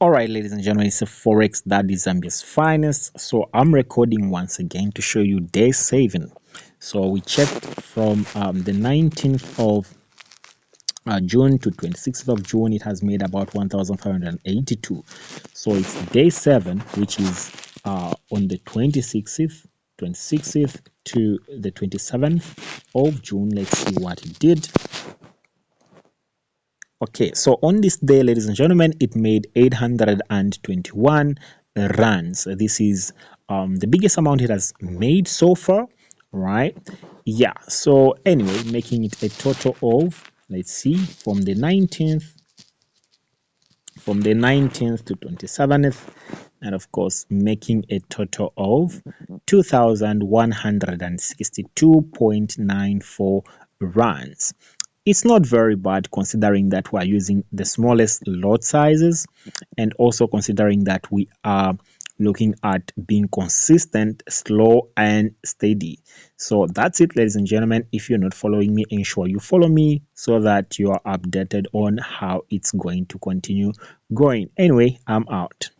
All right, ladies and gentlemen, it's a Forex that is Zambia's finest. So I'm recording once again to show you day 7. So we checked from the 19th of June to 26th of June. It has made about 1,582. So it's day 7, which is on the 26th to the 27th of June. Let's see what it did. Okay, so on this day, ladies and gentlemen, it made 821 runs. This is the biggest amount it has made so far, right? Yeah, so anyway, making it a total of, let's see, from the 19th to 27th, and of course making a total of 2,162.94 runs. It's not very bad considering that we're using the smallest lot sizes, and also considering that we are looking at being consistent, slow and steady. So that's it, ladies and gentlemen. If you're not following me, ensure you follow me so that you are updated on how it's going to continue going. Anyway, I'm out.